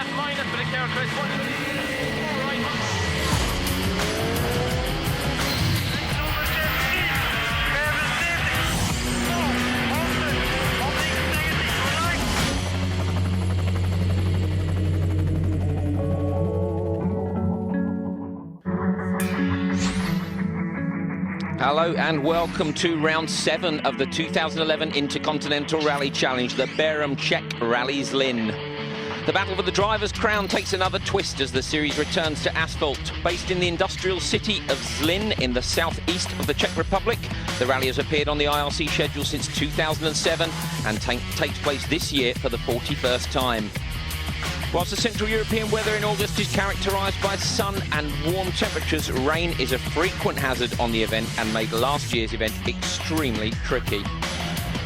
left minus for the characteristic. All right. Hello and welcome to round 7 of the 2011 Intercontinental Rally Challenge, the Barun Czech Rally Zlin. The battle for the driver's crown takes another twist as the series returns to asphalt. Based in the industrial city of Zlin in the southeast of the Czech Republic, the rally has appeared on the IRC schedule since 2007 and takes place this year for the 41st time. Whilst the Central European weather in August is characterised by sun and warm temperatures, rain is a frequent hazard on the event and made last year's event extremely tricky.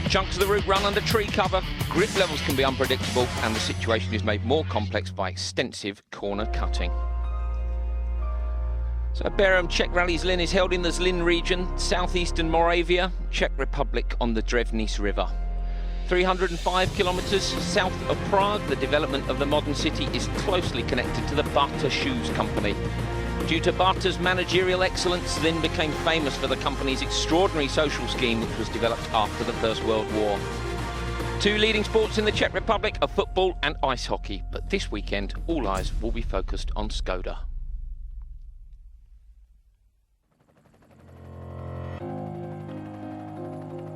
Chunks of the route run under tree cover, grip levels can be unpredictable, and the situation is made more complex by extensive corner cutting. So Barun Czech Rally Zlin is held in the Zlin region, southeastern Moravia, Czech Republic on the Drevnice River. 305 kilometres south of Prague, the development of the modern city is closely connected to the Barta Shoes Company. Due to Barta's managerial excellence, Zlin became famous for the company's extraordinary social scheme, which was developed after the First World War. Two leading sports in the Czech Republic are football and ice hockey, but this weekend all eyes will be focused on Skoda.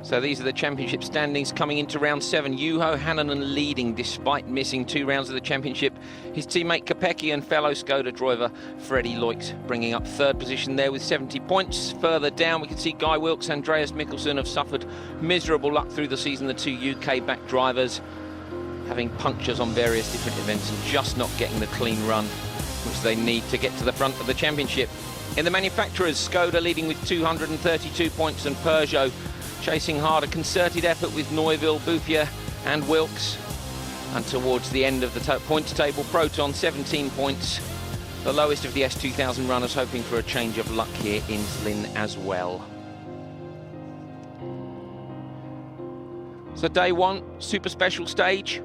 So these are the championship standings coming into round 7. Juho Hänninen leading despite missing 2 rounds of the championship. His teammate Kopecky and fellow Skoda driver Freddie Loix bringing up 3rd position there with 70 points. Further down we can see Guy Wilkes and Andreas Mikkelsen have suffered miserable luck through the season. The 2 UK-backed drivers having punctures on various different events and just not getting the clean run which they need to get to the front of the championship. In the manufacturers, Skoda leading with 232 points and Peugeot chasing hard, a concerted effort with Neuville, Bouffier and Wilkes. And towards the end of the points table, Proton 17 points, the lowest of the S2000 runners, hoping for a change of luck here in Zlin as well. So day 1, super special stage.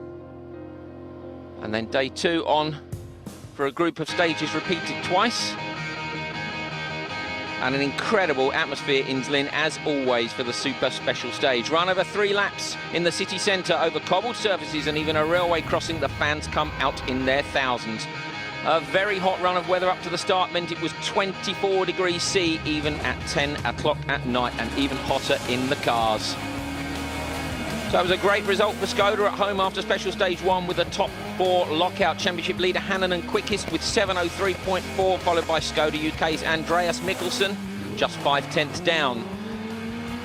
And then day 2 on for a group of stages repeated twice. And an incredible atmosphere in Zlin, as always, for the super special stage. Run over 3 laps in the city centre over cobbled surfaces and even a railway crossing. The fans come out in their thousands. A very hot run of weather up to the start meant it was 24 degrees C even at 10 o'clock at night, and even hotter in the cars. So it was a great result for Skoda at home after special stage 1 with the top 4 lockout. Championship leader Hänninen quickest with 7:03.4, followed by Skoda UK's Andreas Mikkelsen, just 5/10 down.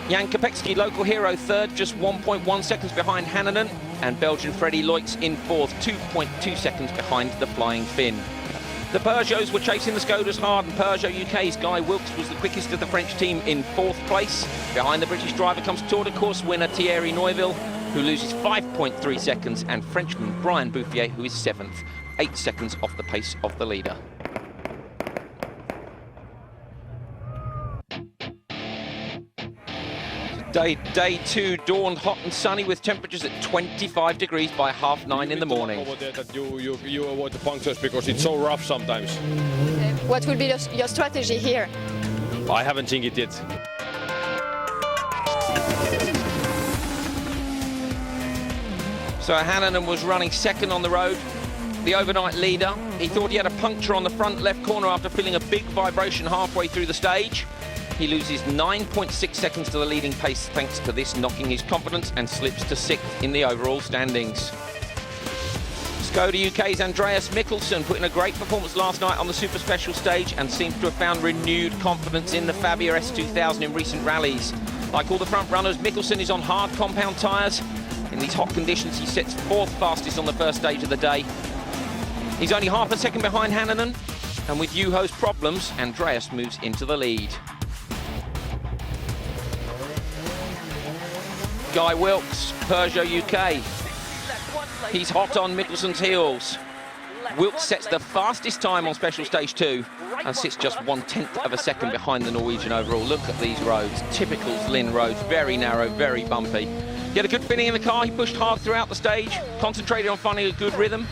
Jan Kopecky, local hero, 3rd, just 1.1 seconds behind Hänninen, and Belgian Freddie Loix in 4th, 2.2 seconds behind the Flying Finn. The Peugeots were chasing the Skodas hard, and Peugeot UK's Guy Wilkes was the quickest of the French team in 4th place. Behind the British driver comes Tour de Course winner Thierry Neuville, who loses 5.3 seconds, and Frenchman Brian Bouffier, who is 7th, 8 seconds off the pace of the leader. Day 2 dawned hot and sunny with temperatures at 25 degrees by 9:30 in the morning. Over there that you avoid the punctures because it's so rough sometimes. What will be your strategy here? I haven't seen it yet. So Hänninen was running 2nd on the road, the overnight leader. He thought he had a puncture on the front left corner after feeling a big vibration halfway through the stage. He loses 9.6 seconds to the leading pace thanks to this, knocking his confidence, and slips to 6th in the overall standings. Skoda UK's Andreas Mikkelsen put in a great performance last night on the super special stage and seems to have found renewed confidence in the Fabia S2000 in recent rallies. Like all the front runners, Mikkelsen is on hard compound tyres. In these hot conditions, he sits 4th fastest on the first stage of the day. He's only half a second behind Hänninen, and with Juho's problems, Andreas moves into the lead. Guy Wilkes, Peugeot UK. He's hot on Mikkelsen's heels. Wilkes sets the fastest time on special stage 2 and sits just 1/10 of a second behind the Norwegian overall. Look at these roads, typical Zlin roads, very narrow, very bumpy. He had a good feeling in the car. He pushed hard throughout the stage, concentrated on finding a good rhythm,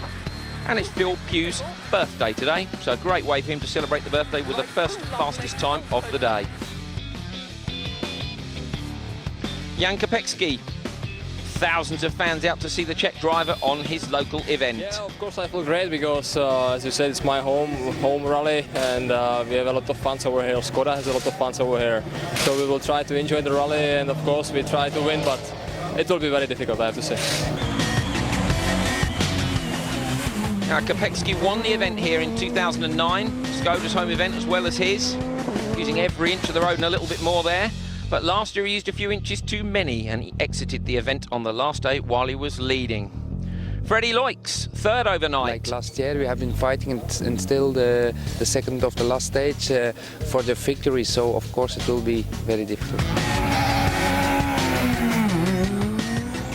And it's Phil Pugh's birthday today, so a great way for him to celebrate the birthday with the first fastest time of the day. Jan Kopecky. Thousands of fans out to see the Czech driver on his local event. Yeah, of course I feel great because, as you said, it's my home rally, and we have a lot of fans over here. Skoda has a lot of fans over here, so we will try to enjoy the rally, and of course we try to win, but it will be very difficult, I have to say. Now, Kopecky won the event here in 2009, Skoda's home event as well as his, using every inch of the road and a little bit more there. But last year he used a few inches too many and he exited the event on the last day while he was leading. Freddie Loix, third overnight. Like last year we have been fighting and still the second of the last stage for the victory, so of course it will be very difficult.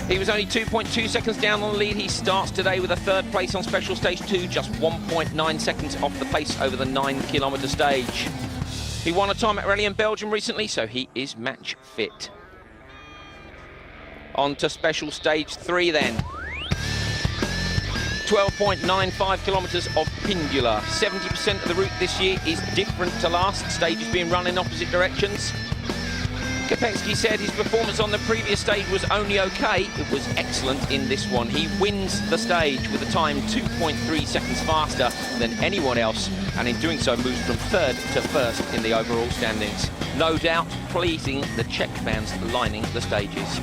He was only 2.2 seconds down on the lead. He starts today with a third place on special stage 2, just 1.9 seconds off the pace over the 9-kilometre stage. He won a time at Rally in Belgium recently, so he is match fit. On to special stage 3 then. 12.95 kilometres of Pindula. 70% of the route this year is different to last. Stages being run in opposite directions. Kopecky said his performance on the previous stage was only okay. It was excellent in this one. He wins the stage with a time 2.3 seconds faster than anyone else, and in doing so moves from third to first in the overall standings. No doubt pleasing the Czech fans lining the stages.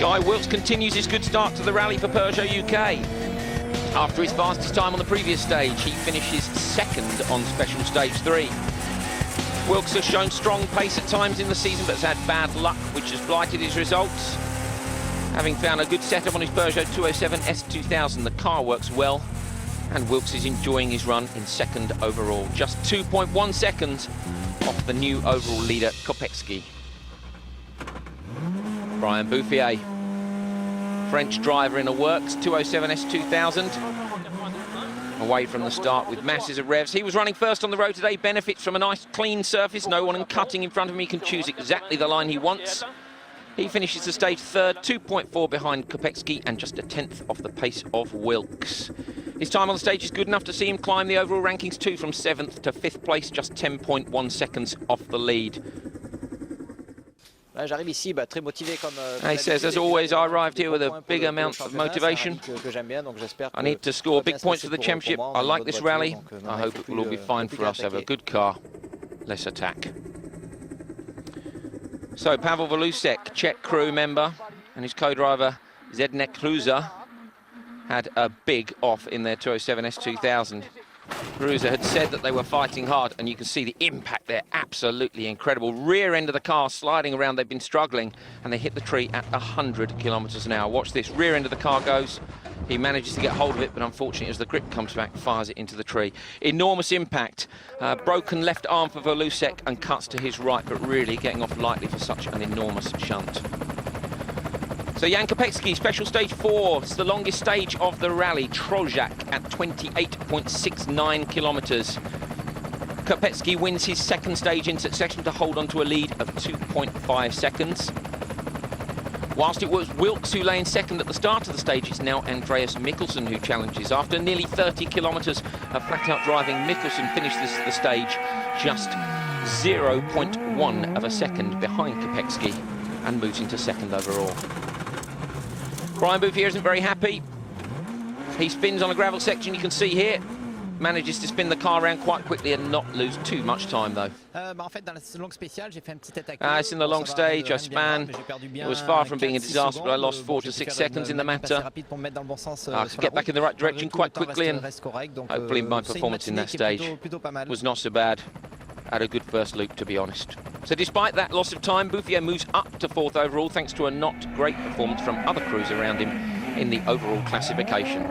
Guy Wilkes continues his good start to the rally for Peugeot UK. After his fastest time on the previous stage, he finishes second on special stage 3. Wilkes has shown strong pace at times in the season, but has had bad luck, which has blighted his results. Having found a good setup on his Peugeot 207 S2000, the car works well, and Wilkes is enjoying his run in second overall. Just 2.1 seconds off the new overall leader, Kopecky. Brian Bouffier. French driver in a works 207 S2000, away from the start with masses of revs. He was running first on the road today, benefits from a nice clean surface, no one cutting in front of him. He can choose exactly the line he wants. He finishes the stage third, 2.4 behind Kopecky and just a tenth off the pace of Wilkes. His time on the stage is good enough to see him climb the overall rankings too, from 7th to 5th place, just 10.1 seconds off the lead. He says, as always, I arrived here with a big amount of motivation. I need to score big points for the championship. I like this rally. I hope it will all be fine for us. Have a good car. Let's attack. So Pavel Volusek, Czech crew member, and his co-driver Zdeněk Hruza had a big off in their 207 S2000. Hruza had said that they were fighting hard, and you can see the impact there, absolutely incredible. Rear end of the car sliding around, they've been struggling, and they hit the tree at 100 kilometres an hour. Watch this, rear end of the car goes. He manages to get hold of it, but unfortunately as the grip comes back, fires it into the tree. Enormous impact. Broken left arm for Volusek and cuts to his right, but really getting off lightly for such an enormous shunt. So Jan Kopecky, special stage 4, it's the longest stage of the rally, Trojac at 28.69 kilometres. Kopecky wins his second stage in succession to hold on to a lead of 2.5 seconds. Whilst it was Wilkes who lay in second at the start of the stage, it's now Andreas Mikkelsen who challenges. After nearly 30 kilometres of flat-out driving, Mikkelsen finished the stage just 0.1 of a second behind Kopecky and moves into second overall. Brian Bouffier isn't very happy. He spins on a gravel section, you can see here. Manages to spin the car around quite quickly and not lose too much time though. It's in the long stage, I span. It was far from being a disaster, but I lost 4 to 6 seconds in the matter. I could get back in the right direction quite quickly, and hopefully my performance in that stage was not so bad. Had a good first loop, to be honest. So despite that loss of time, Bouffier moves up to 4th overall thanks to a not great performance from other crews around him in the overall classification.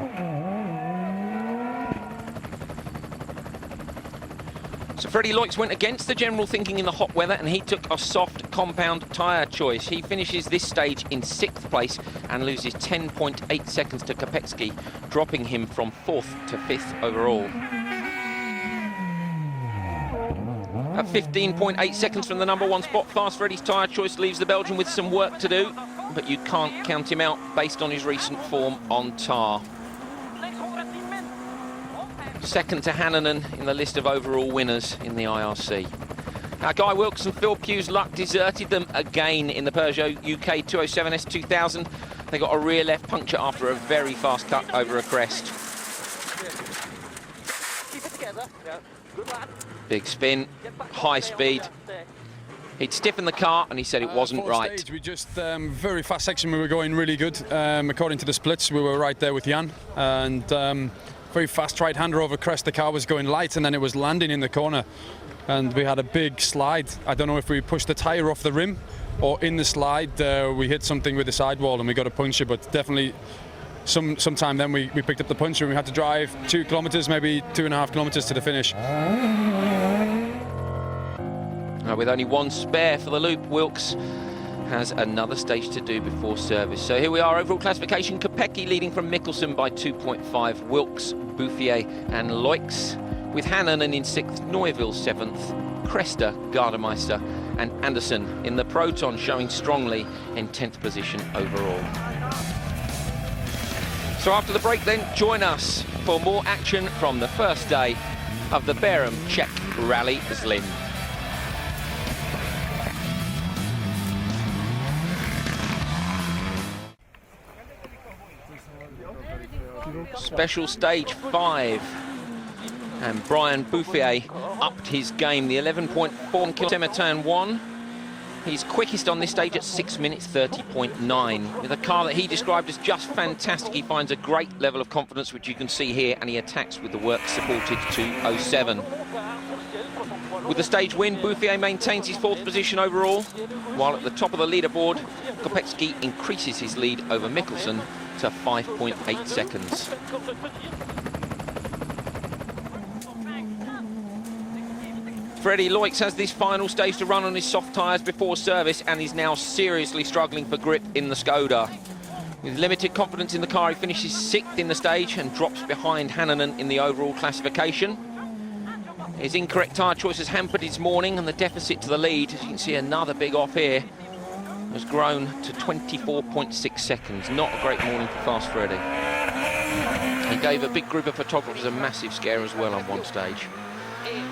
So Freddie Loix went against the general thinking in the hot weather, and he took a soft compound tyre choice. He finishes this stage in 6th place and loses 10.8 seconds to Kopecky, dropping him from 4th to 5th overall. At 15.8 seconds from the #1 spot, Fast Freddy's tyre choice leaves the Belgian with some work to do, but you can't count him out based on his recent form on tar. Second to Hannanen in the list of overall winners in the IRC. Now, Guy Wilkes and Phil Pugh's luck deserted them again in the Peugeot UK 207S 2000. They got a rear left puncture after a very fast cut over a crest. Big spin, high speed. He'd stiffened the car and he said it wasn't right. Stage, we just very fast section, we were going really good. According to the splits, we were right there with Jan. And very fast right-hander over crest. The car was going light and then it was landing in the corner. And we had a big slide. I don't know if we pushed the tyre off the rim or in the slide we hit something with the sidewall and we got a puncture, but definitely sometime then we picked up the puncture and we had to drive 2 kilometres, maybe 2.5 kilometres to the finish. With only one spare for the loop, Wilkes has another stage to do before service. So here we are, overall classification. Kopecky leading from Mikkelsen by 2.5. Wilkes, Bouffier and Loix, with Hannanen in 6th, Neuville 7th, Cresta, Gardemeister and Anderson in the Proton, showing strongly in 10th position overall. So after the break then, join us for more action from the first day of the Barun Czech Rally Zlin. Special stage 5, and Brian Bouffier upped his game. The 11.4 kilometre turn 1. He's quickest on this stage at 6 minutes 30.9. With a car that he described as just fantastic, he finds a great level of confidence, which you can see here, and he attacks with the work supported 2:07. With the stage win, Bouffier maintains his 4th position overall, while at the top of the leaderboard, Kopecky increases his lead over Mikkelsen to 5.8 seconds. Freddie Loix has this final stage to run on his soft tyres before service and is now seriously struggling for grip in the Skoda. With limited confidence in the car, he finishes 6th in the stage and drops behind Hannanen in the overall classification. His incorrect tyre choice has hampered his morning, and the deficit to the lead, as you can see another big off here, has grown to 24.6 seconds. Not a great morning for Fast Freddy. He gave a big group of photographers a massive scare as well on one stage.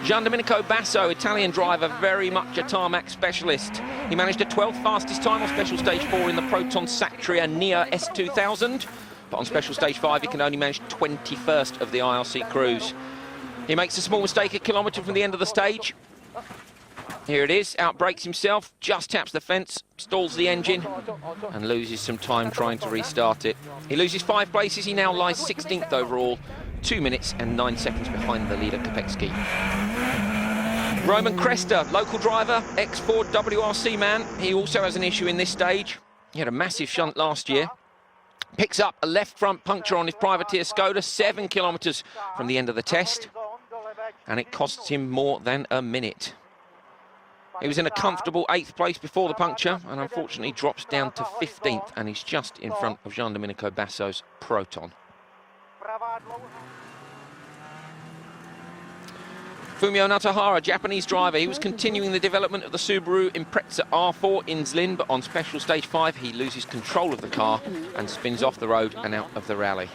Gian Domenico Basso, Italian driver, very much a tarmac specialist. He managed a 12th fastest time on special stage 4 in the Proton Sactria Nia S2000, but on special stage 5 he can only manage 21st of the IRC crews. He makes a small mistake a kilometre from the end of the stage. Here it is, outbrakes himself, just taps the fence, stalls the engine and loses some time trying to restart it. He loses 5 places, he now lies 16th overall, 2 minutes and 9 seconds behind the leader Kopecky. Roman Cresta, local driver, ex-Ford WRC man. He also has an issue in this stage. He had a massive shunt last year. Picks up a left front puncture on his privateer Skoda 7 kilometres from the end of the test, and it costs him more than a minute. He was in a comfortable 8th place before the puncture and unfortunately drops down to 15th, and he's just in front of Gian Domenico Basso's Proton. Fumio Natahara, Japanese driver, he was continuing the development of the Subaru Impreza R4 in Zlin, but on special stage 5 he loses control of the car and spins off the road and out of the rally.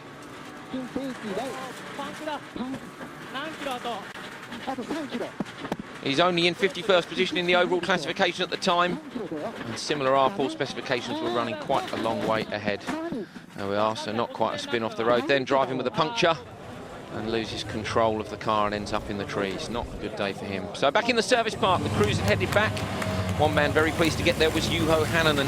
He's only in 51st position in the overall classification at the time, and similar R4 specifications were running quite a long way ahead. There we are, so not quite a spin off the road, then driving with a puncture and loses control of the car and ends up in the trees. Not a good day for him. So back in the service park, the crews had headed back. One man very pleased to get there was Juho Hannanen.